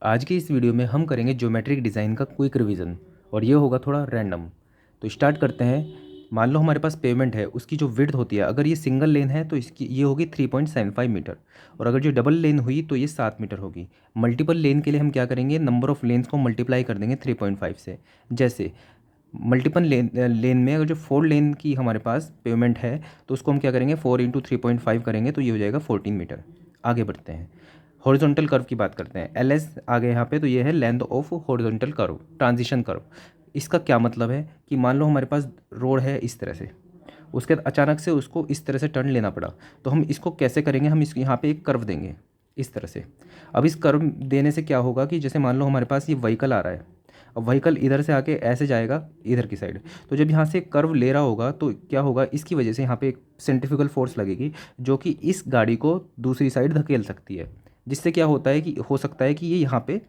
आज की इस वीडियो में हम करेंगे ज्योमेट्रिक डिज़ाइन का क्विक रिवीजन और ये होगा थोड़ा रैंडम। तो स्टार्ट करते हैं। मान लो हमारे पास पेमेंट है, उसकी जो विड्थ होती है, अगर ये सिंगल लेन है तो इसकी ये होगी 3.75 मीटर, और अगर जो डबल लेन हुई तो ये 7 मीटर होगी। मल्टीपल लेन के लिए हम क्या करेंगे, नंबर ऑफ़ लेन्स को मल्टीप्लाई कर देंगे 3.5 से। जैसे मल्टीपल लेन में अगर जो 4 लेन की हमारे पास पेमेंट है तो उसको हम क्या करेंगे, 4 इंटू 3.5 करेंगे तो ये हो जाएगा 14 मीटर। आगे बढ़ते हैं, हॉरिजॉन्टल कर्व की बात करते हैं। एल एस आगे यहाँ पे, तो ये है length of horizontal curve, transition curve. इसका क्या मतलब है कि मान लो हमारे पास रोड है इस तरह से, उसके बाद अचानक से उसको इस तरह से टर्न लेना पड़ा, तो हम इसको कैसे करेंगे, हम इस यहाँ पे एक कर्व देंगे इस तरह से। अब इस कर्व देने से क्या होगा कि जैसे मान लो हमारे पास ये व्हीकल आ रहा है, अब व्हीकल इधर से आके ऐसे जाएगा इधर की साइड, तो जब यहाँ से कर्व ले रहा होगा तो क्या होगा, इसकी वजह से यहाँ पे एक सेंट्रीफ्यूगल फोर्स लगेगी जो कि इस गाड़ी को दूसरी साइड धकेल सकती है, जिससे क्या होता है कि हो सकता है कि ये यहाँ पे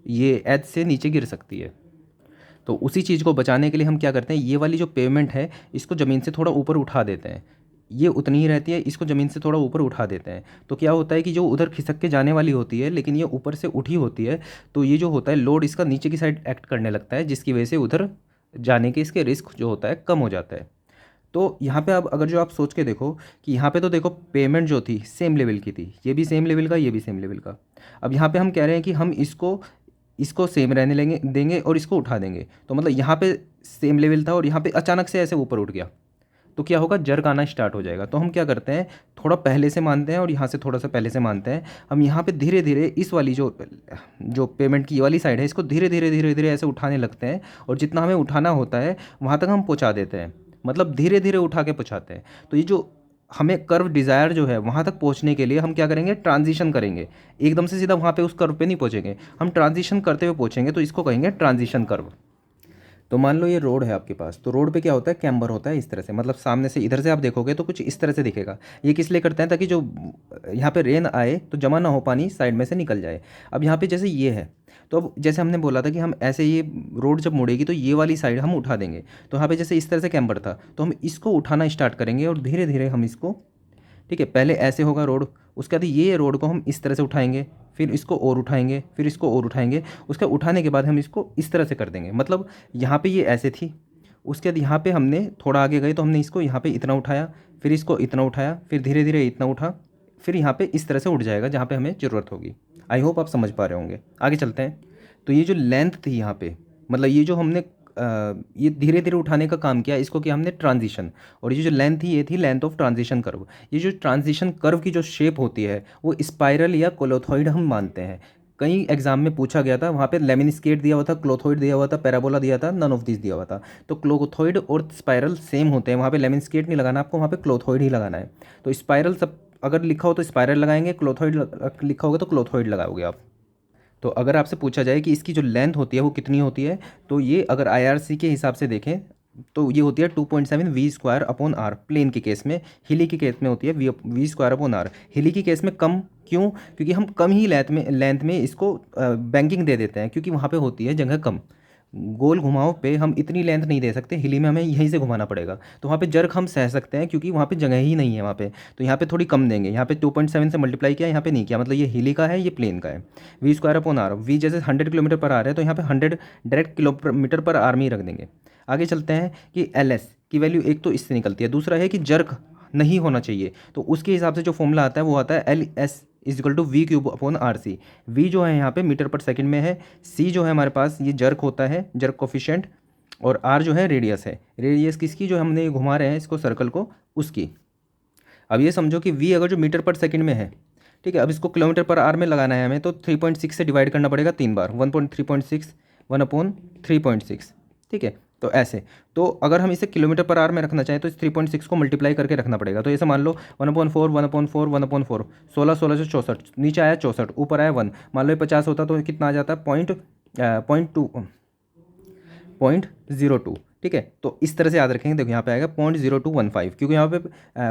ये एज से नीचे गिर सकती है। तो उसी चीज़ को बचाने के लिए हम क्या करते हैं, ये वाली जो पेमेंट है इसको ज़मीन से थोड़ा ऊपर उठा देते हैं। ये उतनी ही रहती है, इसको ज़मीन से थोड़ा ऊपर उठा देते हैं। तो क्या होता है कि जो उधर खिसक के जाने वाली होती है लेकिन ये ऊपर से उठी होती है, तो ये जो होता है लोड इसका नीचे की साइड एक्ट करने लगता है, जिसकी वजह से उधर जाने के इसके रिस्क जो होता है कम हो जाता है। तो यहाँ पे अब अगर जो आप सोच के देखो कि यहाँ पे तो देखो पेमेंट जो थी सेम लेवल की थी, ये भी सेम लेवल का, ये भी सेम लेवल का। अब यहाँ पे हम कह रहे हैं कि हम इसको इसको सेम रहने लेंगे देंगे और इसको उठा देंगे, तो मतलब यहाँ पे सेम लेवल था और यहाँ पे अचानक से ऐसे ऊपर उठ गया, तो क्या होगा, जर्क आना स्टार्ट हो जाएगा। तो हम क्या करते हैं, थोड़ा पहले से मानते हैं और यहाँ से थोड़ा सा पहले से मानते हैं। हम यहाँ पे धीरे धीरे इस वाली जो जो पेमेंट की वाली साइड है इसको धीरे धीरे धीरे धीरे ऐसे उठाने लगते हैं, और जितना हमें उठाना होता है वहाँ तक हम पहुँचा देते हैं, मतलब धीरे धीरे उठा के पहुँचाते हैं। तो ये जो हमें कर्व डिज़ायर जो है वहाँ तक पहुँचने के लिए हम क्या करेंगे, ट्रांजिशन करेंगे। एकदम से सीधा वहाँ पे उस कर्व पे नहीं पहुँचेंगे, हम ट्रांजिशन करते हुए पहुँचेंगे, तो इसको कहेंगे ट्रांजिशन कर्व। तो मान लो ये रोड है आपके पास, तो रोड पे क्या होता है, कैम्बर होता है इस तरह से, मतलब सामने से इधर से आप देखोगे तो कुछ इस तरह से दिखेगा। ये किस लिए करते हैं, ताकि जो यहाँ पे रेन आए तो जमा ना हो, पानी साइड में से निकल जाए। अब यहाँ पे जैसे ये है, तो अब जैसे हमने बोला था कि हम ऐसे ये रोड जब मुड़ेगी तो ये वाली साइड हम उठा देंगे, तो यहाँ पे जैसे इस तरह से कैम्बर था तो हम इसको उठाना स्टार्ट करेंगे और धीरे धीरे हम इसको, ठीक है, पहले ऐसे होगा रोड, उसके बाद ये रोड को हम इस तरह से उठाएंगे, फिर इसको और उठाएंगे, फिर इसको और उठाएंगे, उसके उठाने के बाद हम इसको इस तरह से कर देंगे। मतलब यहाँ पे ये ऐसे थी, उसके बाद यहाँ पे हमने थोड़ा आगे गए तो हमने इसको यहाँ पे इतना उठाया, फिर इसको इतना उठाया, फिर धीरे धीरे इतना उठा, फिर यहाँ पे इस तरह से उठ जाएगा जहाँ पे हमें ज़रूरत होगी। आई होप आप समझ पा रहे होंगे। आगे चलते हैं। तो ये जो लेंथ थी यहाँ पे, मतलब ये जो हमने ये धीरे धीरे उठाने का काम किया, इसको किया हमने ट्रांजिशन, और ये जो लेंथ थी ये थी लेंथ ऑफ ट्रांजिशन कर्व। ये जो ट्रांजिशन कर्व की जो शेप होती है वो स्पाइरल या कोलोथॉइड हम मानते हैं। कई एग्जाम में पूछा गया था, वहाँ पे लेमिन स्केट दिया हुआ था, क्लोथॉइड दिया हुआ था, पैराबोला दिया था, नन ऑफ दिस दिया हुआ था। तो क्लोथॉइड और स्पाइरल सेम होते हैं, वहाँ पे लेमिन स्केट नहीं लगाना आपको, वहाँ पे क्लोथॉइड ही लगाना है। तो स्पाइरल सब अगर लिखा हो तो स्पाइरल लगाएंगे, क्लोथॉइड लिखा होगा तो क्लोथॉइड लगाओगे आप। तो अगर आपसे पूछा जाए कि इसकी जो लेंथ होती है वो कितनी होती है, तो ये अगर आईआरसी के हिसाब से देखें तो ये होती है 2.7 V square upon R plane के केस में। हिली के केस में होती है वी स्क्वायर अपॉन आर। हिली के केस में कम क्यों, क्योंकि हम कम ही लेंथ में इसको बैंकिंग दे देते हैं, क्योंकि वहाँ पे होती है जगह कम। गोल घुमाव पे हम इतनी लेंथ नहीं दे सकते, हिली में हमें यहीं से घुमाना पड़ेगा, तो वहाँ पे जर्क हम सह सकते हैं क्योंकि वहाँ पे जगह ही नहीं है वहाँ पे। तो यहाँ पे थोड़ी कम देंगे, यहाँ पे 2.7 से मल्टीप्लाई किया, यहाँ पे नहीं किया, मतलब ये हिली का है, ये प्लेन का है। V square upon R, V जैसे 100 किलोमीटर पर आर है तो यहाँ पे 100 डायरेक्ट किलोमीटर पर आर में ही रख देंगे। आगे चलते हैं कि एल एस की वैल्यू एक तो इससे निकलती है, दूसरा है कि जर्क नहीं होना चाहिए, तो उसके हिसाब से जो फॉर्मूला आता है वो आता है L S is equal to V cube upon R C. V जो है यहाँ पे मीटर पर सेकंड में है, सी जो है हमारे पास ये जर्क होता है, जर्क कोफिशिएंट, और आर जो है रेडियस है। रेडियस किसकी, जो हमने घुमा रहे हैं इसको सर्कल को, उसकी। अब ये समझो कि वी अगर जो मीटर पर सेकंड में है, ठीक है, अब इसको किलोमीटर पर आर में लगाना है हमें, तो 3.6 से डिवाइड करना पड़ेगा 3 बार, 1.3.6 1/3.6, ठीक है। तो ऐसे, तो अगर हम इसे किलोमीटर पर आर में रखना चाहें तो इस 3.6 को मल्टीप्लाई करके रखना पड़ेगा। तो ऐसे मान लो 1/4 1/4 1/4, 16 16 से 64, नीचे आया 64, ऊपर आया 1, मान लो ये 50 होता तो कितना आ जाता है, 0.02 ठीक है। तो इस तरह से याद रखेंगे। देखो यहाँ पे आएगा 0.0215, क्योंकि यहाँ पे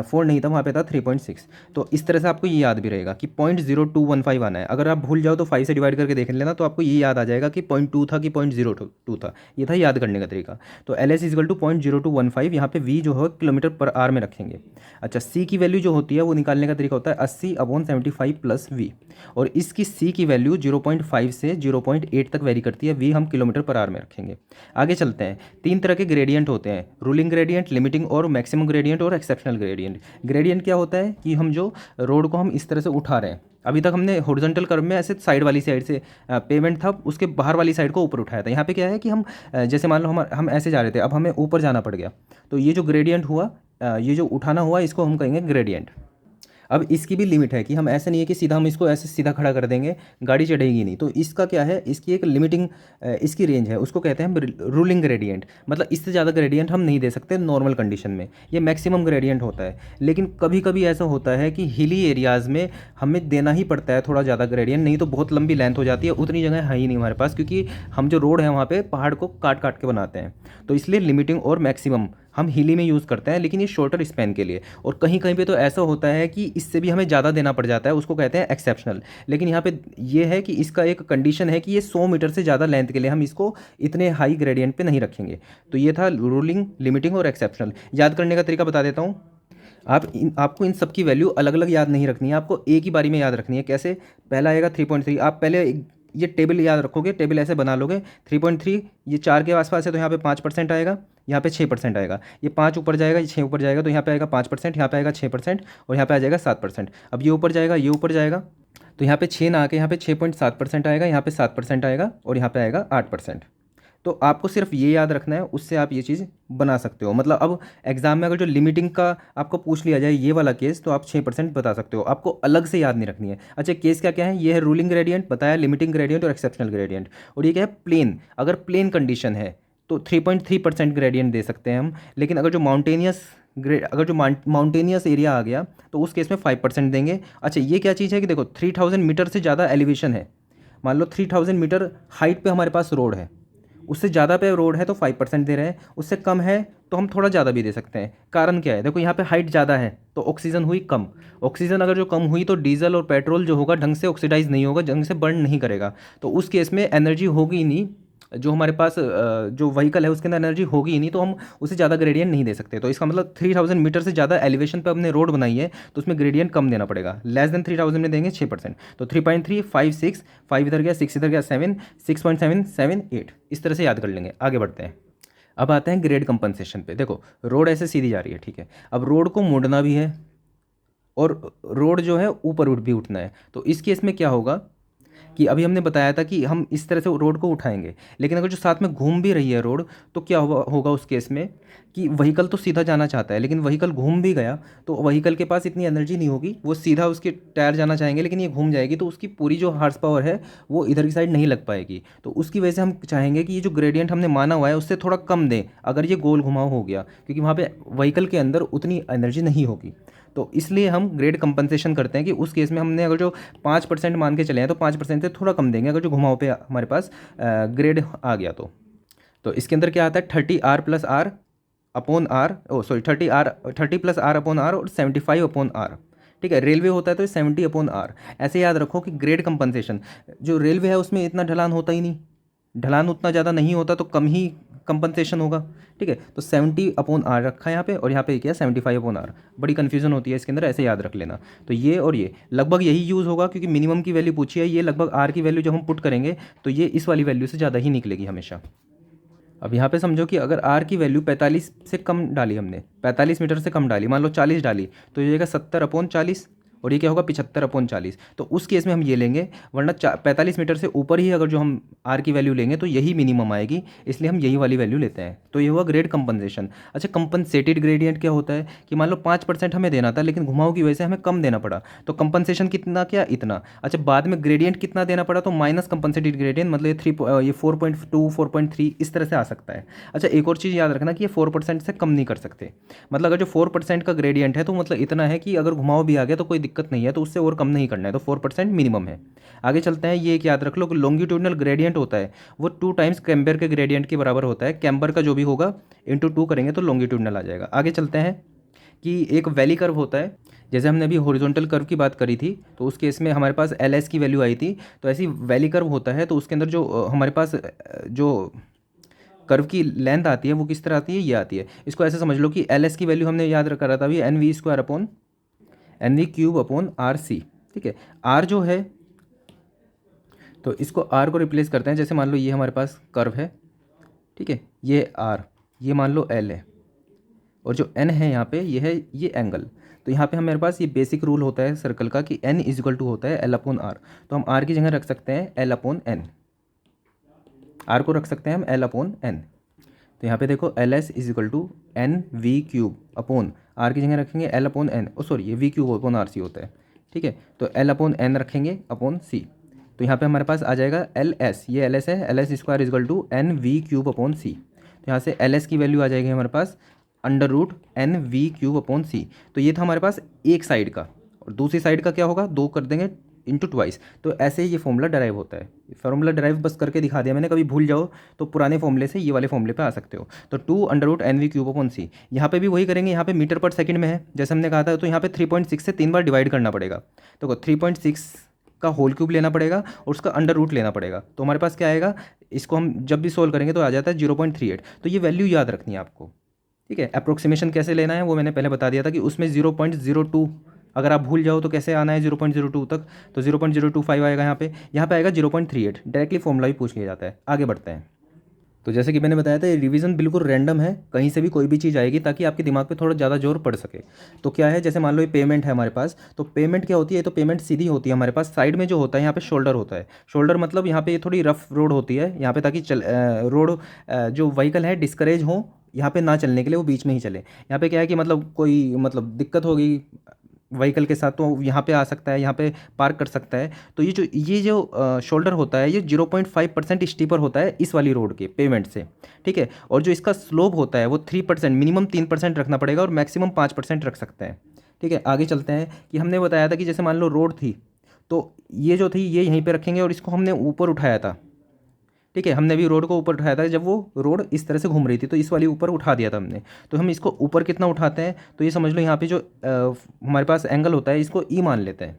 4 नहीं था, वहाँ पे था 3.6। तो इस तरह से आपको ये याद भी रहेगा कि 0.0215 आना है। अगर आप भूल जाओ तो 5 से डिवाइड करके देख लेना, तो आपको ये याद आ जाएगा कि 0.2 था कि 0.02 था। ये था याद करने का तरीका। तो एल एस इजल टू 0.0215, यहाँ पे वी जो है किलोमीटर पर आवर में रखेंगे। अच्छा, सी की वैल्यू जो होती है वो निकालने का तरीका होता है 80/75 प्लस वी, और इसकी सी की वैल्यू 0.5 से 0.8 तक वेरी करती है। वी हम किलोमीटर पर आवर में रखेंगे। आगे चलते हैं। 3 तरह के ग्रेडियंट होते हैं, रूलिंग ग्रेडियंट, लिमिटिंग और मैक्सिमम ग्रेडियंट और एक्सेप्शनल ग्रेडियंट। ग्रेडियंट क्या होता है कि हम जो रोड को हम इस तरह से उठा रहे हैं, अभी तक हमने हॉरिजॉन्टल कर्व में ऐसे साइड वाली साइड से पेमेंट था, उसके बाहर वाली साइड को ऊपर उठाया था। यहाँ पे क्या है कि हम जैसे मान लो हम ऐसे जा रहे थे, अब हमें ऊपर जाना पड़ गया, तो ये जो ग्रेडियंट हुआ, ये जो उठाना हुआ, इसको हम कहेंगे ग्रेडियंट। अब इसकी भी लिमिट है कि हम ऐसा नहीं है कि सीधा हम इसको ऐसे सीधा खड़ा कर देंगे, गाड़ी चढ़ेगी नहीं। तो इसका क्या है, इसकी एक लिमिटिंग इसकी रेंज है, उसको कहते हैं हम रूलिंग ग्रेडियंट। मतलब इससे ज़्यादा ग्रेडियंट हम नहीं दे सकते नॉर्मल कंडीशन में, ये मैक्सिमम ग्रेडियंट होता है। लेकिन कभी कभी ऐसा होता है कि हिली एरियाज़ में हमें देना ही पड़ता है थोड़ा ज़्यादा ग्रेडियंट, नहीं तो बहुत लंबी लेंथ हो जाती है, उतनी जगह है ही नहीं हमारे पास, क्योंकि हम जो रोड है वहाँ पर पहाड़ को काट काट के बनाते हैं। तो इसलिए लिमिटिंग और मैक्सिमम हम हिली में यूज़ करते हैं, लेकिन ये शॉर्टर स्पैन के लिए। और कहीं कहीं पे तो ऐसा होता है कि इससे भी हमें ज़्यादा देना पड़ जाता है, उसको कहते हैं एक्सेप्शनल। लेकिन यहाँ पे ये है कि इसका एक कंडीशन है कि ये 100 मीटर से ज़्यादा लेंथ के लिए हम इसको इतने हाई ग्रेडियंट पे नहीं रखेंगे। तो ये था रूलिंग, लिमिटिंग और एक्सेप्शनल। याद करने का तरीका बता देता हूँ। आपको इन सब की वैल्यू अलग अलग याद नहीं रखनी है, आपको एक ही बारी में याद रखनी है। कैसे? पहला आएगा 3.3, आप पहले ये टेबल याद रखोगे, टेबल ऐसे बना लोगे। 3.3 ये 4 के आसपास है, तो यहाँ पे 5% आएगा, यहाँ पे 6% आएगा। ये 5 ऊपर जाएगा, ये 6 ऊपर जाएगा, तो यहाँ पे आएगा 5%, यहाँ पे आएगा 6%, और यहाँ पे आ जाएगा 7%। अब ये ऊपर जाएगा, ये ऊपर जाएगा, तो यहाँ पे 6 ना आके यहाँ पे 6.7% आएगा, यहाँ पे 7% आएगा, और यहाँ पे आएगा 8%। तो आपको सिर्फ ये याद रखना है, उससे आप ये चीज़ बना सकते हो। मतलब अब एग्जाम में अगर जो लिमिटिंग का आपको पूछ लिया जाए ये वाला केस, तो आप 6% बता सकते हो, आपको अलग से याद नहीं रखनी है। अच्छा, केस क्या क्या है? ये है रूलिंग ग्रेडियंट बताया, लिमिटिंग ग्रेडियंट और एक्सेप्शनल ग्रेडियंट। और ये क्या है? प्लेन। अगर प्लेन कंडीशन है तो 3.3% ग्रेडियंट दे सकते हैं हम। लेकिन अगर जो माउंटेनियस एरिया आ गया तो उस केस में 5% देंगे। अच्छा, ये क्या चीज़ है कि देखो 3000 मीटर से ज़्यादा एलिवेशन है, मान लो 3000 मीटर हाइट पे हमारे पास रोड है, उससे ज़्यादा पे रोड है तो 5% दे रहे हैं, उससे कम है तो हम थोड़ा ज़्यादा भी दे सकते हैं। कारण क्या है? देखो यहाँ पे हाइट ज़्यादा है तो ऑक्सीजन हुई कम। ऑक्सीजन अगर जो कम हुई तो डीजल और पेट्रोल जो होगा ढंग से ऑक्सीडाइज नहीं होगा, ढंग से बर्न नहीं करेगा, तो उस केस में एनर्जी होगी ही नहीं। जो हमारे पास जो व्हीकल है उसके अंदर एनर्जी होगी ही नहीं, तो हम उसे ज़्यादा ग्रेडियंट नहीं दे सकते। तो इसका मतलब 3000 मीटर से ज़्यादा एलिवेशन पे हमने रोड बनाई है तो उसमें ग्रेडियंट कम देना पड़ेगा। लेस देन 3000 में देंगे 6%। तो 3.3, 5, 6, 5 इधर गया, 6 इधर गया, 7, 6.7, 7, 8, इस तरह से याद कर लेंगे। आगे बढ़ते हैं। अब आते हैं ग्रेड कंपनसेशन पे। देखो रोड ऐसे सीधी जा रही है, ठीक है। अब रोड को मोड़ना भी है और रोड जो है ऊपर उठ भी उठना है। तो इस केस में क्या होगा कि अभी हमने बताया था कि हम इस तरह से रोड को उठाएंगे, लेकिन अगर जो साथ में घूम भी रही है रोड, तो क्या होगा उस केस में कि व्हीकल तो सीधा जाना चाहता है, लेकिन व्हीकल घूम भी गया तो व्हीकल के पास इतनी एनर्जी नहीं होगी, वो सीधा उसके टायर जाना चाहेंगे, लेकिन ये घूम जाएगी तो उसकी पूरी जो हार्स पावर है वो इधर की साइड नहीं लग पाएगी। तो उसकी वजह से हम चाहेंगे कि ये जो ग्रेडियंट हमने माना हुआ है उससे थोड़ा कम दें अगर ये गोल घुमाव हो गया, क्योंकि वहाँ पर व्हीकल के अंदर उतनी एनर्जी नहीं होगी। तो इसलिए हम ग्रेड कंपनसेशन करते हैं कि उस केस में हमने अगर जो 5% मान के चले हैं तो 5% से थोड़ा कम देंगे अगर जो घुमाव पे हमारे पास ग्रेड आ गया तो इसके अंदर क्या आता है 30R plus R upon R, 30 plus R upon R और 75 अपॉन आर। ठीक है, रेलवे होता है तो 70 अपॉन आर। ऐसे याद रखो कि ग्रेड कंपनसेशन जो रेलवे है उसमें इतना ढलान होता ही नहीं, ढलान उतना ज़्यादा नहीं होता तो कम ही कंपनसेशन होगा। ठीक है, तो 70 अपॉन आर रखा है यहाँ पे, और यहाँ पे क्या 75 अपॉन आर। बड़ी कन्फ्यूजन होती है इसके अंदर, ऐसे याद रख लेना। तो ये और ये लगभग यही यूज़ होगा, क्योंकि मिनिमम की वैल्यू पूछी है, ये लगभग आर की वैल्यू जब हम पुट करेंगे तो ये इस वाली वैल्यू से ज़्यादा ही निकलेगी हमेशा। अब यहाँ पे समझो कि अगर आर की वैल्यू 45 से कम डाली, हमने 45 मीटर से कम डाली, मान लो 40 डाली, तो ये जाएगा 70 अपॉन 40, और ये क्या होगा 75 अपॉन 40। तो उस केस में हम ये लेंगे, वरना 45 मीटर से ऊपर ही अगर जो हम आर की वैल्यू लेंगे तो यही मिनिमम आएगी, इसलिए हम यही वाली वैल्यू लेते हैं। तो ये हुआ ग्रेड कंपनसेशन। अच्छा, कंपनसेटेड ग्रेडियंट क्या होता है कि मान लो 5% हमें देना था, लेकिन घुमाव की वजह से हमें कम देना पड़ा, तो कंपनसेशन कितना, क्या इतना। अच्छा, बाद में ग्रेडियंट कितना देना पड़ा, तो माइनस कंपनसेटेड ग्रेडियंट, मतलब ये 4.2, 4.3 इस तरह से आ सकता है। अच्छा, एक और चीज़ याद रखना कि ये 4% से कम नहीं कर सकते। मतलब अगर जो 4% का ग्रेडियंट है तो मतलब इतना है कि अगर घुमाव भी आ गया तो कोई दिक्कत नहीं है, तो उससे और कम नहीं करना है, तो 4% मिनिमम है। आगे चलते हैं, ये एक याद रख लो कि लॉन्गिट्यूडनल ग्रेडियंट होता है वो 2 टाइम्स कैम्बर के ग्रेडियंट के बराबर होता है। कैम्बर का जो भी होगा इंटू 2 करेंगे तो लॉन्गिट्यूडनल आ जाएगा। आगे चलते हैं कि एक वैली कर्व होता है, जैसे हमने अभी हॉरिजॉन्टल कर्व की बात करी थी, तो उस केस में हमारे पास एल एस की वैल्यू आई थी। तो ऐसी वैली कर्व होता है, तो उसके अंदर जो हमारे पास जो कर्व की लेंथ आती है वो किस तरह आती है, ये आती है। इसको ऐसे समझ लो कि एल एस की वैल्यू हमने याद रखा रहा था अभी N V square upon N V cube upon R C. ठीक है, आर जो है, तो इसको आर को रिप्लेस करते हैं। जैसे मान लो ये हमारे पास कर्व है, ठीक है, ये आर, ये मान लो एल है, और जो एन है यहाँ पे ये है ये एंगल। तो यहाँ पे हमारे पास ये बेसिक रूल होता है सर्कल का कि एन इज इक्वल टू होता है एल अपॉन आर। तो हम आर की जगह रख सकते हैं एल अपॉन एन, आर को रख सकते हैं हम एल अपॉन एन। तो यहाँ पे देखो L S is equal to N V cube upon R की जगह रखेंगे L upon N, oh sorry ये V cube upon R C होता है। ठीक है, तो एल अपॉन एन रखेंगे अपॉन सी। तो यहाँ पे हमारे पास आ जाएगा एल एस, ये एल एस है, L S square is equal to N V cube upon C. तो यहाँ से एल एस की वैल्यू आ जाएगी हमारे पास under root N V cube upon C. तो ये था हमारे पास एक साइड का, और दूसरी साइड का क्या होगा, 2 कर देंगे इंटू ट्वाइस। तो ऐसे ही ये फॉर्मूला डराइव होता है। फॉर्मूला डराइव बस करके दिखा दिया मैंने, कभी भूल जाओ तो पुराने फॉर्मूले से ये वाले फॉर्मूले पे आ सकते हो। तो 2 under root N V cube upon C. यहाँ पे भी वही करेंगे, यहाँ पे मीटर पर सेकंड में है जैसे हमने कहा था, तो यहाँ पे 3.6 से 3 बार डिवाइड करना पड़ेगा। तो 3.6 का होल क्यूब लेना पड़ेगा और उसका अंडर रूट लेना पड़ेगा। तो हमारे पास क्या आएगा, इसको हम जब भी सोल्व करेंगे तो आ जाता है 0.38। तो ये वैल्यू याद रखनी है आपको। ठीक है, अप्रोक्सीमेशन कैसे लेना है वो मैंने पहले बता दिया था कि उसमें 0.02 अगर आप भूल जाओ तो कैसे आना है 0.02 तक, तो 0.025 आएगा यहाँ पे आएगा 0.38। डायरेक्टली फॉर्मूला भी पूछ लिया जाता है। आगे बढ़ते हैं। तो जैसे कि मैंने बताया था ये रिवीजन बिल्कुल रैंडम है, कहीं से भी कोई भी चीज़ आएगी ताकि आपके दिमाग पे थोड़ा ज़्यादा जोर पड़ सके। तो क्या है, जैसे मान लो ये पेमेंट है हमारे पास, तो पेमेंट क्या होती है, तो पेमेंट सीधी होती है हमारे पास। साइड में जो होता है यहाँ पे शोल्डर होता है। शोल्डर मतलब यहाँ पे ये थोड़ी रफ रोड होती है यहाँ पे, ताकि रोड जो व्हीकल है डिस्करेज हो यहाँ पे ना चलने के लिए, वो बीच में ही चले। यहाँ पे क्या है कि मतलब कोई मतलब दिक्कत होगी व्हीकल के साथ तो यहाँ पे आ सकता है, यहाँ पे पार्क कर सकता है। तो ये जो शोल्डर होता है ये 0.5% स्टीपर होता है इस वाली रोड के पेमेंट से। ठीक है, और जो इसका स्लोप होता है वो 3%, मिनिमम 3% रखना पड़ेगा और मैक्सिमम 5% रख सकते हैं। ठीक है, आगे चलते हैं कि हमने बताया था कि जैसे मान लो रोड थी, तो ये जो थी ये यहीं पर रखेंगे और इसको हमने ऊपर उठाया था। ठीक है, हमने भी रोड को ऊपर उठाया था जब वो रोड इस तरह से घूम रही थी, तो इस वाली ऊपर उठा दिया था हमने। तो हम इसको ऊपर कितना उठाते हैं, तो ये समझ लो यहाँ पे जो हमारे पास एंगल होता है इसको ई मान लेते हैं,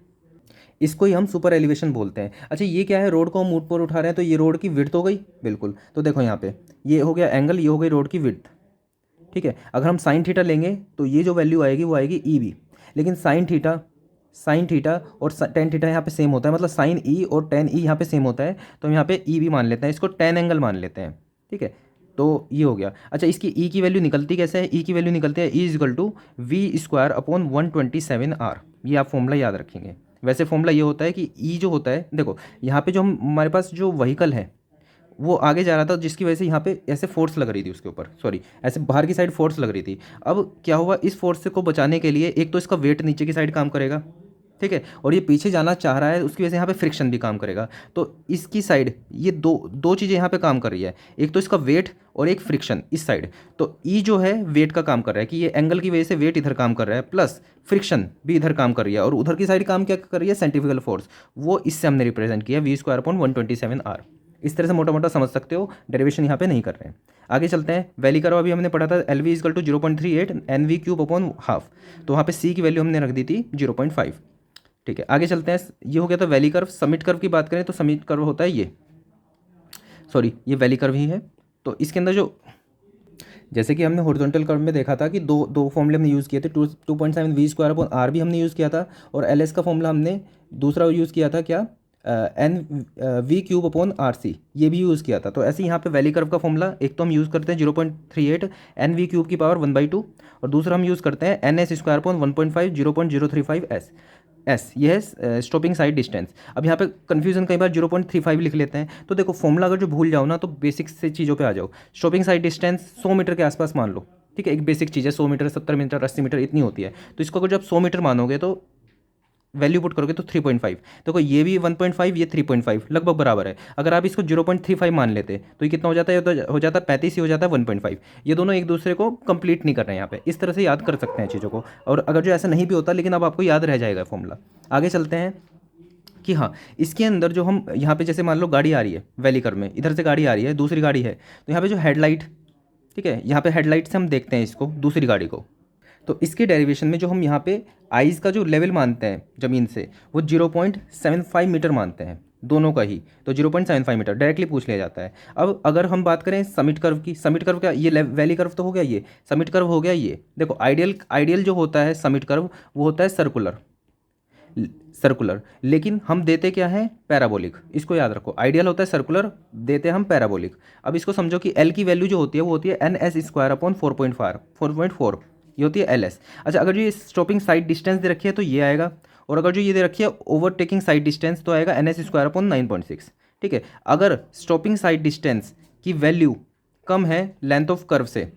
इसको ही हम सुपर एलिवेशन बोलते हैं। अच्छा, ये क्या है, रोड को हम ऊपर उठा रहे हैं तो ये रोड की विड्थ हो गई बिल्कुल। तो देखो यहाँ पे ये हो गया एंगल, ये हो गई रोड की विड्थ। ठीक है, अगर हम साइन थीटा लेंगे तो ये जो वैल्यू आएगी वो आएगी ई बी। लेकिन साइन थीटा और टेन थीटा यहाँ पे सेम होता है, मतलब साइन ई और टेन ई यहाँ पे सेम होता है, तो हम यहाँ पे ई भी मान लेते हैं, इसको टेन एंगल मान लेते हैं। ठीक है, तो ये हो गया। अच्छा, इसकी ई की वैल्यू निकलती कैसे है, ई की वैल्यू निकलती है E equal to V square upon 127 R. ये आप फॉर्मूला याद रखेंगे। वैसे फॉर्मूला ये होता है कि ई जो होता है, देखो यहाँ पे जो हमारे पास जो व्हीकल है वो आगे जा रहा था, जिसकी वजह से यहाँ पे ऐसे फोर्स लग रही थी उसके ऊपर, सॉरी ऐसे बाहर की साइड फोर्स लग रही थी। अब क्या हुआ, इस फोर्स से को बचाने के लिए एक तो इसका वेट नीचे की साइड काम करेगा, ठीक है, और ये पीछे जाना चाह रहा है, उसकी वजह से यहाँ पे फ्रिक्शन भी काम करेगा। तो इसकी साइड ये दो दो चीज़ें यहाँ पे काम कर रही है, एक तो इसका वेट और एक फ्रिक्शन इस साइड। तो ई जो है वेट का काम कर रहा है कि ये एंगल की वजह से वेट इधर काम कर रहा है, प्लस फ्रिक्शन भी इधर काम कर रही है, और उधर की साइड काम क्या कर रही है, सेंट्रीफ्यूगल फोर्स। वो इससे हमने रिप्रेजेंट किया वी स्क्वायर अपॉन 127 आर। इस तरह से मोटा मोटा समझ सकते हो, डेरिवेशन यहाँ पे नहीं कर रहे हैं। आगे चलते हैं, वैली कर्व अभी हमने पढ़ा था L V equal to 0.38 N V cube upon half. तो वहाँ पे सी की वैल्यू हमने रख दी थी 0.5। ठीक है, आगे चलते हैं, ये हो गया था वैली कर्व। समिट कर्व की बात करें तो समिट कर्व होता है ये, सॉरी ये वैली कर्व ही है। तो इसके अंदर जो, जैसे कि हमने हॉरिजॉन्टल कर्व में देखा था कि दो फॉर्मूले हमने यूज़ किए थे, 2.7 वी स्क्वायर अपॉन आर भी हमने यूज़ किया था, और एल एस का फॉर्मूला हमने दूसरा यूज़ किया था क्या, N V cube upon R C, ये भी यूज़ किया था। तो ऐसे यहाँ पे वैली कर्व का फॉर्मूला एक तो हम यूज़ करते हैं 0.38 एन वी क्यूब की पावर 1/2, और दूसरा हम यूज़ करते हैं N S square upon 1.5 0.035 S, ये है स्टॉपिंग साइड डिस्टेंस। अब यहाँ पे कन्फ्यूजन कई बार 0.35 लिख लेते हैं, तो देखो फॉर्मूला अगर जो भूल जाओ ना तो बेसिक से चीज़ों पे आ जाओ। स्टॉपिंग साइड डिस्टेंस 100 मीटर के आसपास मान लो, ठीक है, एक बेसिक चीज़ है, 100 मीटर 70 मीटर 80 मीटर इतनी होती है। तो इसको अगर जब 100 मीटर मानोगे तो वैल्यू पुट करोगे तो 3.5। देखो ये भी 1.5, ये 3.5 लगभग बराबर है। अगर आप इसको 0.35 मान लेते तो ये कितना हो जाता है, ये तो हो जाता है 35, ही हो जाता है 1.5। ये दोनों एक दूसरे को कंप्लीट नहीं कर रहे हैं यहाँ पे। इस तरह से याद कर सकते हैं चीज़ों को। और अगर जो ऐसा नहीं भी होता, लेकिन अब आपको याद रह जाएगा फॉर्मूला। आगे चलते हैं कि हाँ, इसके अंदर जो हम यहाँ पे जैसे मान लो गाड़ी आ रही है वैली कर्व में, इधर से गाड़ी आ रही है, दूसरी गाड़ी है, तो यहाँ पे जो हेडलाइट, ठीक है, यहाँ पे हेडलाइट से हम देखते हैं इसको, दूसरी गाड़ी को। तो इसके डेरिवेशन में जो हम यहाँ पे आइज़ का जो लेवल मानते हैं ज़मीन से, वो 0.75 मीटर मानते हैं दोनों का ही। तो 0.75 मीटर डायरेक्टली पूछ लिया जाता है। अब अगर हम बात करें समिट कर्व की, समिट कर्व क्या, ये वैली कर्व तो हो गया, ये समिट कर्व हो गया। ये देखो आइडियल जो होता है समिट कर्व, वो होता है सर्कुलर, लेकिन हम देते क्या है, पैराबोलिक। इसको याद रखो, आइडियल होता है सर्कुलर, देते हम पैराबोलिक। अब इसको समझो कि एल की वैल्यू जो होती है वो होती है NS²/4.4, ये होती है LS। अच्छा, अगर जो ये स्टॉपिंग साइड डिस्टेंस दे रखी है तो ये आएगा, और अगर जो ये दे रखी है ओवरटेकिंग साइड डिस्टेंस तो आएगा NS²/9.6। ठीक है, अगर स्टॉपिंग साइड डिस्टेंस की वैल्यू कम है लेंथ ऑफ कर्व से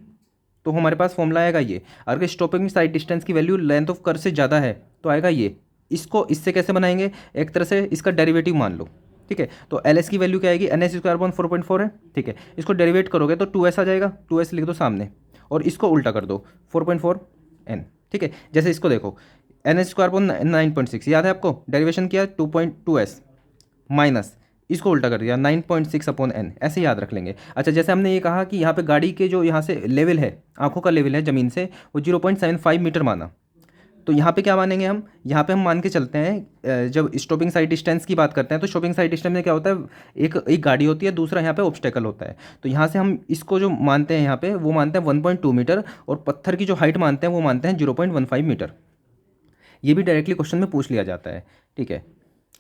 तो हमारे पास फॉर्मूला आएगा ये। अगर स्टॉपिंग साइड डिस्टेंस की वैल्यू लेंथ ऑफ कर्व से ज़्यादा है तो आएगा ये। इसको इससे कैसे बनाएंगे, एक तरह से इसका डेरिवेटिव मान लो। ठीक है, तो LS की वैल्यू क्या आएगी, NS²/4.4 है। ठीक है, इसको डेरिवेट करोगे तो 2S आ जाएगा, 2S लिख दो सामने, और इसको उल्टा कर दो 4.4N। ठीक है, जैसे इसको देखो, NS²/9.6 याद है आपको, डेरिवेशन किया 2.2S माइनस, इसको उल्टा कर दिया 9.6/N, ऐसे याद रख लेंगे। अच्छा, जैसे हमने ये कहा कि यहाँ पे गाड़ी के जो यहाँ से लेवल है, आंखों का लेवल है ज़मीन से, वो 0.75 मीटर माना, तो यहाँ पे क्या मानेंगे हम, यहाँ पे हम मान के चलते हैं जब स्टॉपिंग साइड डिस्टेंस की बात करते हैं तो स्टॉपिंग साइड डिस्टेंस में क्या होता है, एक गाड़ी होती है, दूसरा यहाँ पे ऑब्स्टेकल होता है। तो यहाँ से हम इसको जो मानते हैं यहाँ पे, वो मानते हैं 1.2 मीटर, और पत्थर की जो हाइट मानते हैं वो मानते हैं 0.15 मीटर। ये भी डायरेक्टली क्वेश्चन में पूछ लिया जाता है। ठीक है,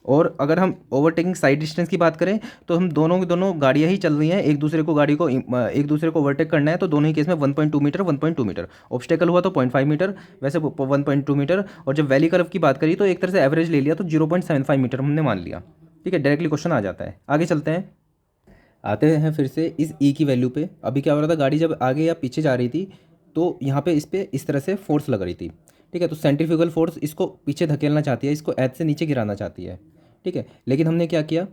और अगर हम ओवरटेकिंग साइड डिस्टेंस की बात करें तो हम दोनों की दोनों गाड़ियाँ ही चल रही हैं, एक दूसरे को एक दूसरे को ओवरटेक करना है, तो दोनों ही केस में 1.2 मीटर 1.2 मीटर, ऑब्स्टेकल हुआ तो 0.5 मीटर, वैसे 1.2 मीटर। और जब वैली कर्व की बात करी तो एक तरह से एवरेज ले लिया तो 0.75 मीटर हमने मान लिया। ठीक है, डायरेक्टली क्वेश्चन आ जाता है। आगे चलते हैं, आते हैं फिर से इस ई की वैल्यू पे। अभी क्या हो रहा था, गाड़ी जब आगे या पीछे जा रही थी तो यहाँ पे इस पर इस तरह से फोर्स लग रही थी। ठीक है, तो सेंट्रीफ्यूगल फोर्स इसको पीछे धकेलना चाहती है, इसको एज से नीचे गिराना चाहती है। ठीक है, लेकिन हमने क्या किया,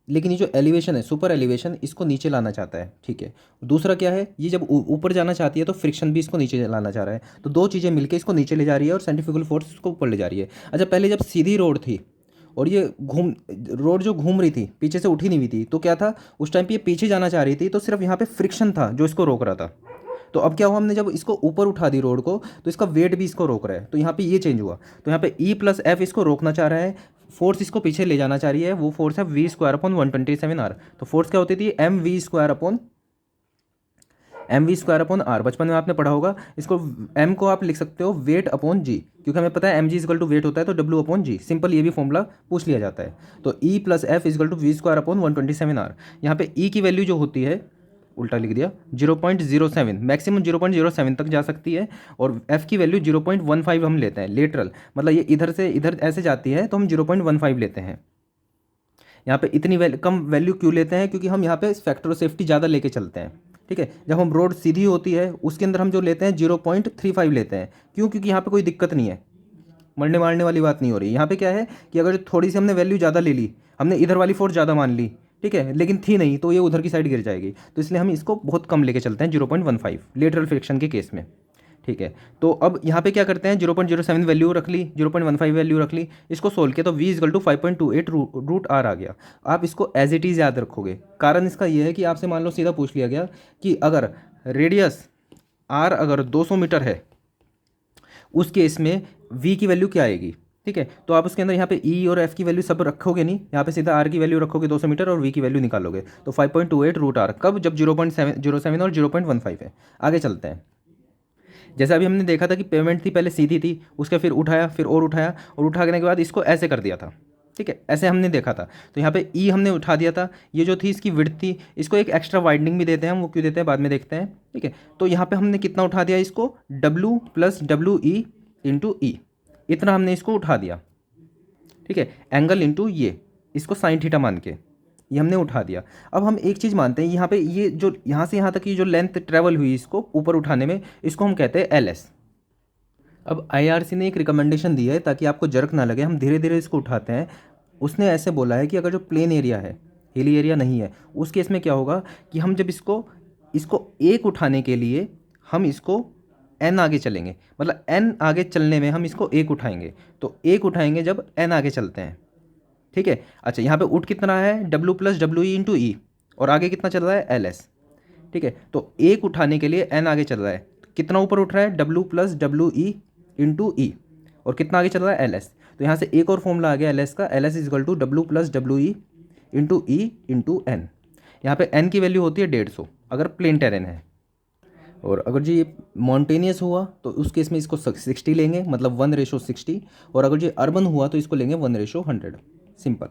लेकिन ये जो एलिवेशन है, सुपर एलिवेशन, इसको नीचे लाना चाहता है। ठीक है, दूसरा क्या है, ये जब ऊपर जाना चाहती है तो फ्रिक्शन भी इसको नीचे लाना चाह रहा है, तो दो चीज़ें मिलकर इसको नीचे ले जा रही है और सेंट्रीफ्यूगल फोर्स इसको ऊपर ले जा रही है। अच्छा, पहले जब सीधी रोड थी और ये रोड जो घूम रही थी, पीछे से उठी नहीं हुई थी, तो क्या था, उस टाइम पे ये पीछे जाना चाह रही थी, तो सिर्फ यहाँ पे फ्रिक्शन था जो इसको रोक रहा था। तो अब क्या हुआ, हमने जब इसको ऊपर उठा दी रोड को, तो इसका वेट भी इसको रोक रहा है, तो यहाँ पे ये चेंज हुआ। तो यहाँ पे E+F इसको रोकना चाह रहा है, फोर्स इसको पीछे ले जाना चाह रही है, वो फोर्स है V²/127R। तो फोर्स क्या होती थी, mv²/r। बचपन में आपने पढ़ा होगा इसको, m को आप लिख सकते हो वेट अपॉन जी, क्योंकि हमें पता है mg वेट होता है, तो W/g, सिंपल ये भी फॉर्मूला पूछ लिया जाता है। तो E+F V²/127R। यहाँ पे E की वैल्यू जो होती है, उल्टा लिख दिया, 0.07, मैक्सिमम 0.07 तक जा सकती है, और F की वैल्यू 0.15 हम लेते हैं लेटरल, मतलब ये इधर से इधर ऐसे जाती है तो हम 0.15 लेते हैं। यहाँ पे इतनी कम वैल्यू क्यों लेते हैं, क्योंकि हम यहाँ पे फैक्टर ऑफ सेफ्टी ज़्यादा लेके चलते हैं। ठीक है, जब हम रोड सीधी होती है उसके अंदर हम जो लेते हैं 0.35 लेते हैं। क्यों, क्योंकि यहाँ पे कोई दिक्कत नहीं है, मरने मारने वाली बात नहीं हो रही। यहाँ पे क्या है कि अगर थोड़ी सी हमने वैल्यू ज़्यादा ले ली, हमने इधर वाली फोर्स ज़्यादा मान ली, ठीक है, लेकिन थी नहीं, तो ये उधर की साइड गिर जाएगी, तो इसलिए हम इसको बहुत कम लेके चलते हैं 0.15 लेटरल फ्रिक्शन के केस में। ठीक है, तो अब यहाँ पे क्या करते हैं, 0.07 वैल्यू रख ली, 0.15 वैल्यू रख ली, इसको सोल्व किया तो V=5.28 √r आ गया। आप इसको एज इट इज़ याद रखोगे। कारण इसका ये है कि आपसे मान लो सीधा पूछ लिया गया कि अगर रेडियस r अगर 200 मीटर है, उस केस में v की वैल्यू क्या आएगी। ठीक है, तो आप उसके अंदर यहाँ पे E और F की वैल्यू सब रखोगे नहीं, यहाँ पे सीधा R की वैल्यू रखोगे 200 मीटर और V की वैल्यू निकालोगे, तो 5.28 √r, कब, जब 0.07 और 0.15 है। आगे चलते हैं, जैसे अभी हमने देखा था कि पेमेंट थी पहले सीधी थी, उसका फिर उठाया, फिर और उठाया, और उठाने के बाद इसको ऐसे कर दिया था। ठीक है, ऐसे हमने देखा था, तो यहाँ पे E हमने उठा दिया था, ये जो थी इसकी विड्थ थी, इसको एक एक्स्ट्रा वाइडनिंग भी देते हैं हम, वो क्यों देते हैं बाद में देखते हैं। ठीक है, तो यहाँ पे हमने कितना उठा दिया इसको, W + WE × E, इतना हमने इसको उठा दिया। ठीक है, एंगल इंटू ये, इसको साइन थीटा मान के ये हमने उठा दिया। अब हम एक चीज़ मानते हैं, यहाँ पे ये जो यहाँ से यहाँ तक की जो लेंथ ट्रेवल हुई इसको ऊपर उठाने में, इसको हम कहते हैं LS। अब आईआरसी ने एक रिकमेंडेशन दी है ताकि आपको जर्क ना लगे, हम धीरे धीरे इसको उठाते हैं। उसने ऐसे बोला है कि अगर जो प्लेन एरिया है, हिली एरिया नहीं है, उस केस में क्या होगा कि हम जब इसको इसको एक उठाने के लिए हम इसको एन आगे चलेंगे, मतलब एन आगे चलने में हम इसको एक उठाएंगे। तो एक उठाएंगे जब एन आगे चलते हैं, ठीक है। अच्छा, यहाँ पे उठ कितना है, W plus W E into E, और आगे कितना चल रहा है, एल एस, ठीक है। तो एक उठाने के लिए एन आगे चल रहा है, कितना ऊपर उठ रहा है, W plus W E into E, और कितना आगे चल रहा है, एल एस। तो यहाँ से एक और फॉर्मूला आ गया एल एस का, L S is equal to W plus W E into N. यहाँ पे एन की वैल्यू होती है 150 अगर प्लेन टेरेन है, और अगर जी ये मॉन्टेनियस हुआ तो उस केस में इसको 60 लेंगे, मतलब 1:60, और अगर जी अर्बन हुआ तो इसको लेंगे 1:100। सिंपल।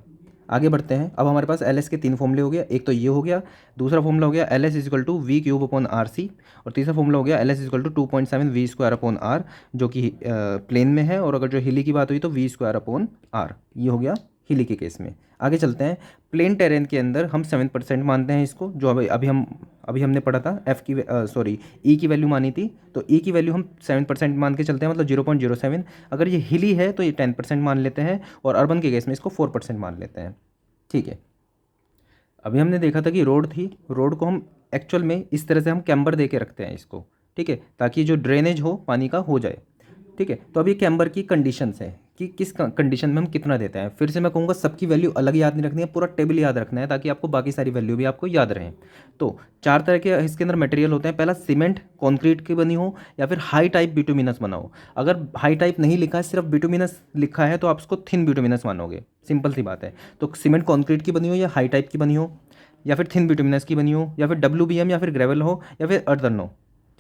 आगे बढ़ते हैं। अब हमारे पास एल एस के 3 फॉर्मूले हो गया, एक तो ये हो गया, दूसरा फॉर्मूला हो गया L S equal to V cube upon R C, और तीसरा फॉर्मूला हो गया L S equal to 2.7 V square upon R, जो कि प्लेन में है, और अगर जो हिली की बात हुई तो वी स्क्वायर अपॉन आर, ये हो गया हिली के केस में। आगे चलते हैं। प्लेन टेरेन के अंदर हम 7% मानते हैं इसको, जो अभी हमने पढ़ा था, एफ की सॉरी ई की वैल्यू मानी थी, तो ई की वैल्यू हम 7% मान के चलते हैं, मतलब 0.07। अगर ये हिली है तो ये 10% मान लेते हैं, और अर्बन के केस में इसको 4% मान लेते हैं, ठीक है। अभी हमने देखा था कि रोड थी, रोड को हम एक्चुअल में इस तरह से हम कैम्बर दे के रखते हैं इसको, ठीक है, ताकि जो ड्रेनेज हो पानी का हो जाए, ठीक है। तो अभी कैम्बर की कंडीशंस है कि किस कंडीशन में हम कितना देते हैं। फिर से मैं कहूँगा सबकी वैल्यू अलग याद नहीं रखनी है, पूरा टेबल याद रखना है ताकि आपको बाकी सारी वैल्यू भी आपको याद रहें। तो 4 तरह के इसके अंदर मटेरियल होते हैं। पहला, सीमेंट कंक्रीट की बनी हो या फिर हाई टाइप बिटुमिनस बना हो। अगर हाई टाइप नहीं लिखा है, सिर्फ बिटुमिनस लिखा है, तो आप उसको थिन बिटुमिनस मानोगे, सिंपल सी बात है। तो सीमेंट कंक्रीट की बनी हो या हाई टाइप की बनी हो, या फिर थिन बिटुमिनस की बनी हो, या फिर WBM या फिर ग्रेवल हो, या फिर अर्थन हो,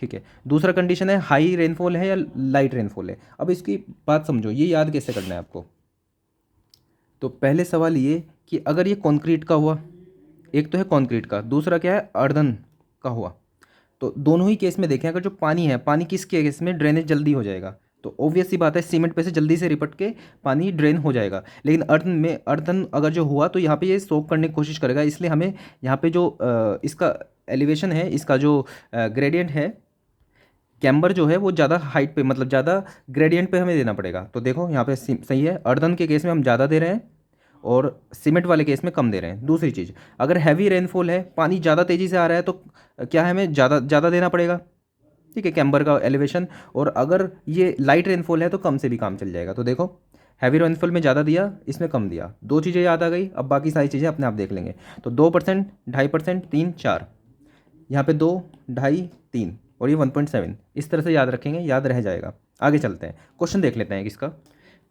ठीक है। दूसरा कंडीशन है हाई रेनफॉल है या लाइट रेनफॉल है। अब इसकी बात समझो, ये याद कैसे करना है आपको। तो पहले सवाल ये कि अगर ये कंक्रीट का हुआ, एक तो है कंक्रीट का, दूसरा क्या है, अर्दन का हुआ, तो दोनों ही केस में देखें, अगर जो पानी है, पानी किस केस में ड्रेनेज जल्दी हो जाएगा, तो ऑब्वियस सी बात है सीमेंट पे से जल्दी से रिपट के पानी ड्रेन हो जाएगा। लेकिन अर्थन अगर जो हुआ तो यहाँ पे ये सोक करने की कोशिश करेगा, इसलिए हमें यहाँ पे जो इसका एलिवेशन है, इसका जो ग्रेडियंट है, कैम्बर जो है वो ज़्यादा हाइट पे, मतलब ज़्यादा ग्रेडियंट पे हमें देना पड़ेगा। तो देखो यहाँ पे सही है, अर्दन के केस में हम ज़्यादा दे रहे हैं और सीमेंट वाले केस में कम दे रहे हैं। दूसरी चीज़, अगर हैवी रेनफॉल है, पानी ज़्यादा तेज़ी से आ रहा है, तो क्या है, हमें ज़्यादा ज़्यादा देना पड़ेगा, ठीक है, कैम्बर का एलिवेशन। और अगर ये लाइट रेनफॉल है तो कम से भी काम चल जाएगा। तो देखो, हैवी रेनफॉल में ज़्यादा दिया, इसमें कम दिया, दो चीज़ें याद आ गई। अब बाकी सारी चीज़ें अपने आप देख लेंगे। तो 2%, 2.5%, 3, 4, यहाँ पे 2, 2.5, 3, और ये 1.7, इस तरह से याद रखेंगे, याद रह जाएगा। आगे चलते हैं, क्वेश्चन देख लेते हैं इसका।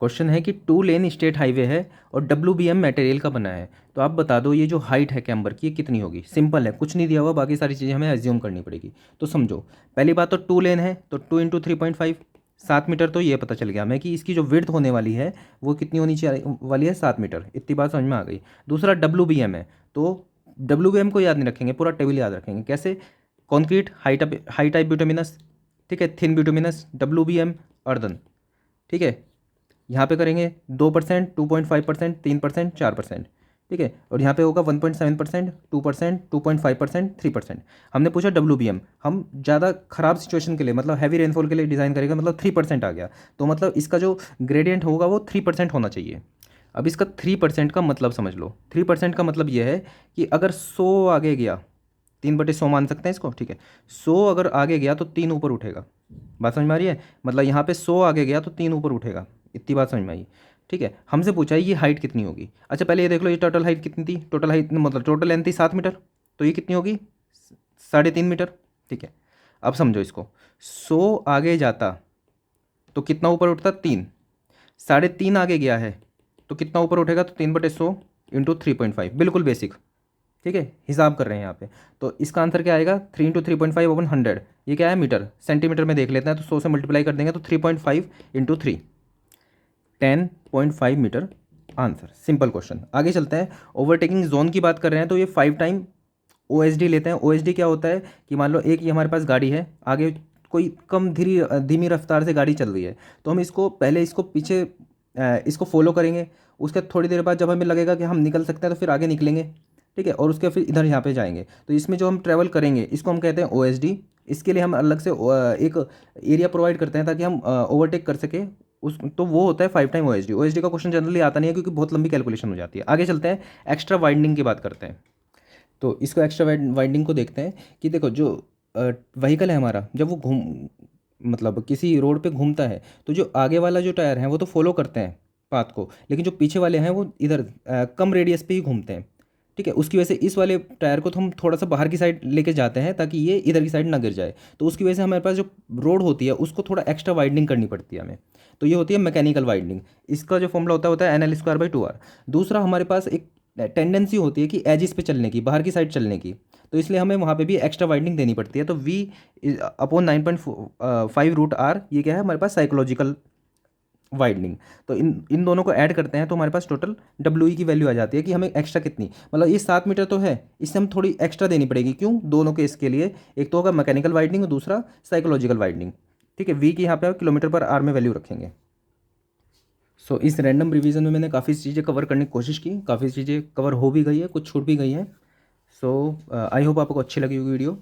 क्वेश्चन है कि 2 लेन स्टेट हाईवे है और WBM मटेरियल का बना है, तो आप बता दो ये जो हाइट है कैम्बर की, ये कितनी होगी। सिंपल है, कुछ नहीं दिया हुआ, बाकी सारी चीज़ें हमें एज्यूम करनी पड़ेगी। तो समझो, पहली बात तो 2 लेन है तो 2 × 3.5, 7 मीटर। तो ये पता चल गया हमें कि इसकी जो विड्थ होने वाली है वो कितनी होनी चाहिए वाली है, 7 मीटर। इतनी बात समझ में आ गई। दूसरा WBM है, तो WBM को याद नहीं रखेंगे, पूरा टेबल याद रखेंगे। कैसे, कंक्रीट हाई टाइप बिटुमिनस, ठीक है, थिन बिटुमिनस, WBM अर्दन, ठीक है। यहाँ पे करेंगे 2%, 2.5%, 3%, 4%, ठीक है। और यहाँ पे होगा 1.7%, 2%, 2.5%, 3%। हमने पूछा WBM, हम ज़्यादा ख़राब सिचुएशन के लिए, मतलब हैवी रेनफॉल के लिए डिज़ाइन करेगा, मतलब 3% आ गया, तो मतलब इसका जो ग्रेडियंट होगा वो 3% होना चाहिए। अब इसका 3% का मतलब समझ लो। 3% का मतलब ये है कि अगर 100 आगे गया, 3/100 मान सकते हैं इसको, ठीक है। 100 अगर आगे गया तो 3 ऊपर उठेगा। बात समझ में आ रही है, मतलब यहाँ पे 100 आगे गया तो 3 ऊपर उठेगा। इतनी बात समझ में आई, ठीक है। हमसे पूछा है ये हाइट कितनी होगी। अच्छा, पहले ये देख लो, ये टोटल हाइट कितनी थी, टोटल हाइट मतलब टोटल लेंथ थी 7 मीटर, तो ये कितनी होगी, 3.5 मीटर, ठीक है। अब समझो इसको, 100 आगे जाता तो कितना ऊपर उठता, 3, 3.5 आगे गया है तो कितना ऊपर उठेगा, तो 3/100 इंटू 3.5, बिल्कुल बेसिक, ठीक है, हिसाब कर रहे हैं यहाँ पे। तो इसका आंसर क्या आएगा, 3 × 3.5 अपॉन 100, ये क्या है, मीटर। सेंटीमीटर में देख लेते हैं, तो 100 से मल्टीप्लाई कर देंगे तो 3.5 into 3, 10.5 metre answer. Simple question. आगे चलते हैं। ओवरटेकिंग जोन की बात कर रहे हैं तो ये 5 टाइम OSD लेते हैं। OSD क्या होता है कि मान लो एक ये हमारे पास गाड़ी है, आगे कोई धीमी रफ्तार से गाड़ी चल रही है, तो हम इसको पहले इसको पीछे इसको फॉलो करेंगे, उसके थोड़ी देर बाद जब हमें लगेगा कि हम निकल सकते हैं तो फिर आगे निकलेंगे, ठीक है, और उसके फिर इधर यहाँ पे जाएंगे। तो इसमें जो हम ट्रैवल करेंगे इसको हम कहते हैं OSD। इसके लिए हम अलग से एक एरिया प्रोवाइड करते हैं ताकि हम ओवरटेक कर सके उस, तो वो होता है 5 टाइम OSD। OSD का क्वेश्चन जनरली आता नहीं है क्योंकि बहुत लंबी कैलकुलेशन हो जाती है। आगे चलते हैं, एक्स्ट्रा वाइंडिंग की बात करते हैं। तो इसको एक्स्ट्रा वाइंडिंग को देखते हैं कि देखो जो व्हीकल है हमारा, जब वो मतलब किसी रोड पे घूमता है तो जो आगे वाला जो टायर है वो तो फॉलो करते हैं पाथ को, लेकिन जो पीछे वाले हैं वो इधर कम रेडियस पे ही घूमते हैं। ठीक है, उसकी वजह से इस वाले टायर को तो हम थोड़ा सा बाहर की साइड लेके जाते हैं ताकि ये इधर की साइड ना गिर जाए। तो उसकी वजह से हमारे पास जो रोड होती है उसको थोड़ा एक्स्ट्रा वाइडनिंग करनी पड़ती है हमें। तो ये होती है मैकेनिकल वाइडनिंग। इसका जो फॉर्मूला होता है NL²/2R। दूसरा हमारे पास एक टेंडेंसी होती है कि एजिस पे चलने की, बाहर की साइड चलने की, तो इसलिए हमें वहाँ पे भी एक्स्ट्रा वाइडनिंग देनी पड़ती है। तो V/9.5√R ये क्या है हमारे पास, साइकोलॉजिकल वाइडनिंग। तो इन दोनों को ऐड करते हैं तो हमारे पास टोटल WE की वैल्यू आ जाती है कि हमें एक्स्ट्रा कितनी, मतलब ये 7 मीटर तो है, इससे हम थोड़ी एक्स्ट्रा देनी पड़ेगी। क्यों? दोनों के इसके लिए, एक तो होगा मैकेनिकल वाइडनिंग और दूसरा साइकोलॉजिकल वाइडनिंग। ठीक है, V की यहाँ पे km/h में वैल्यू रखेंगे। सो इस रैंडम रिवीजन में मैंने काफ़ी चीज़ें कवर करने की कोशिश की, काफ़ी चीज़ें कवर हो भी गई है, कुछ छूट भी गई हैं। सो आई होप आपको अच्छी लगी होगी वीडियो।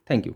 Thank you.